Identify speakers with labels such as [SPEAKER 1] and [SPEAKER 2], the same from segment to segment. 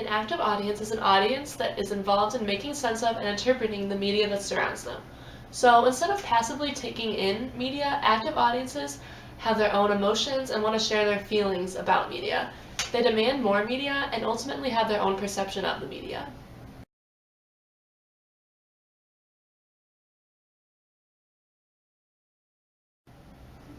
[SPEAKER 1] An active audience is an audience that is involved in making sense of and interpreting the media that surrounds them. So instead of passively taking in media, active audiences have their own emotions and want to share their feelings about media. They demand more media and ultimately have their own perception of the media.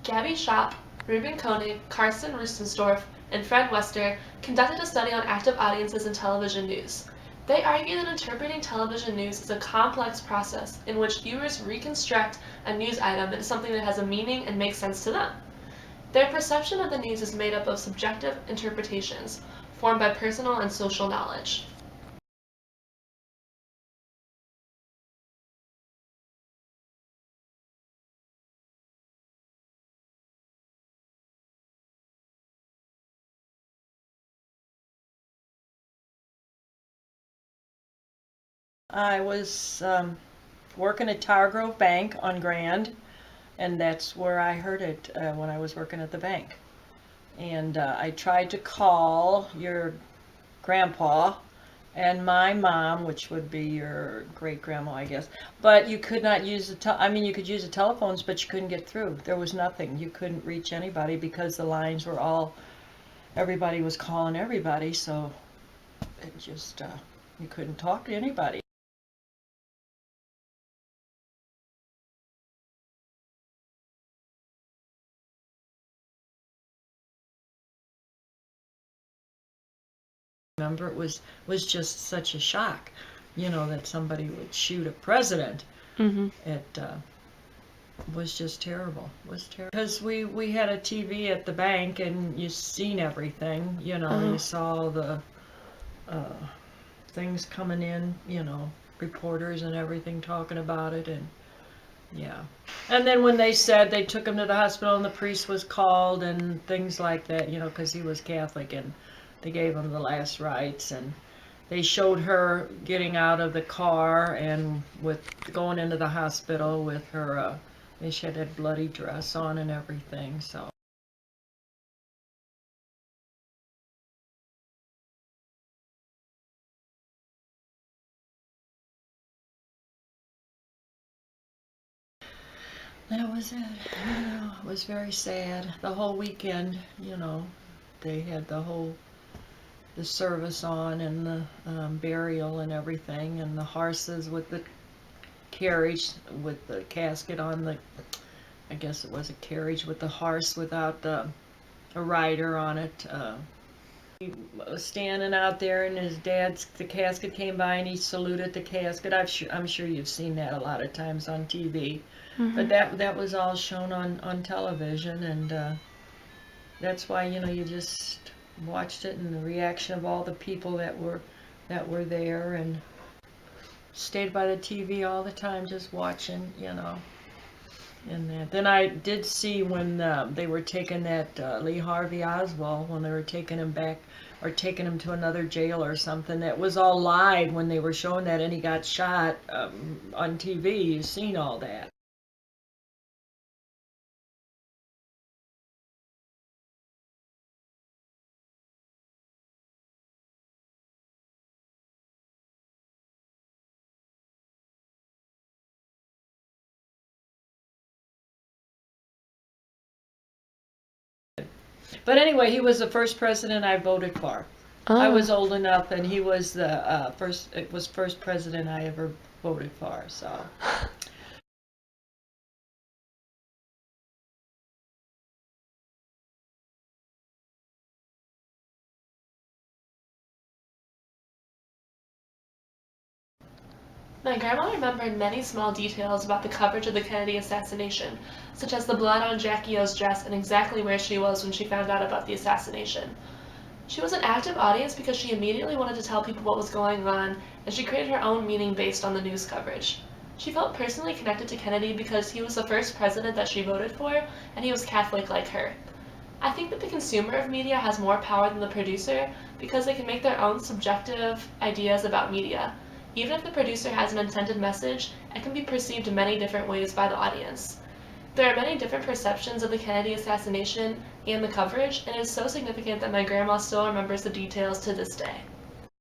[SPEAKER 1] Gabby Schopp, Ruben Koenig, Carsten Rustensdorf, and Fred Wester conducted a study on active audiences in television news. They argue that interpreting television news is a complex process in which viewers reconstruct a news item into something that has a meaning and makes sense to them. Their perception of the news is made up of subjective interpretations, formed by personal and social knowledge.
[SPEAKER 2] I was working at Tower Grove Bank on Grand, and that's where I heard it when I was working at the bank. And I tried to call your grandpa and my mom, which would be your great grandma, I guess. But you could not use you could use the telephones, but you couldn't get through. There was nothing. You couldn't reach anybody because the lines were all, everybody was calling everybody, so it just, you couldn't talk to anybody. Remember, it was just such a shock, that somebody would shoot a president.
[SPEAKER 1] Mm-hmm.
[SPEAKER 2] It was just terrible. It was terrible because we had a TV at the bank, and you seen everything. You saw the things coming in. Reporters and everything talking about it, and yeah. And then when they said they took him to the hospital and the priest was called and things like that, because he was Catholic, and they gave him the last rites, and they showed her getting out of the car and with going into the hospital with her, she had that bloody dress on and everything, so. That was it. It was very sad. The whole weekend, they had the service on and the burial and everything, and the horses with the carriage with the casket on I guess it was a carriage with the horse without a rider on it. He was standing out there, and the casket came by, and he saluted the casket. I'm sure you've seen that a lot of times on TV.
[SPEAKER 1] Mm-hmm.
[SPEAKER 2] But that was all shown on television, and that's why you just watched it, and the reaction of all the people that were there, and stayed by the TV all the time just watching, and that. Then I did see when they were taking that Lee Harvey Oswald, when they were taking him back or taking him to another jail or something. That was all live when they were showing that, and he got shot on TV. You've seen all that. But anyway, he was the first president I voted for. I was old enough, and he was the first president I ever voted for. So.
[SPEAKER 1] My grandma remembered many small details about the coverage of the Kennedy assassination, such as the blood on Jackie O's dress and exactly where she was when she found out about the assassination. She was an active audience because she immediately wanted to tell people what was going on, and she created her own meaning based on the news coverage. She felt personally connected to Kennedy because he was the first president that she voted for, and he was Catholic like her. I think that the consumer of media has more power than the producer because they can make their own subjective ideas about media. Even if the producer has an intended message, it can be perceived in many different ways by the audience. There are many different perceptions of the Kennedy assassination and the coverage, and it is so significant that my grandma still remembers the details to this day.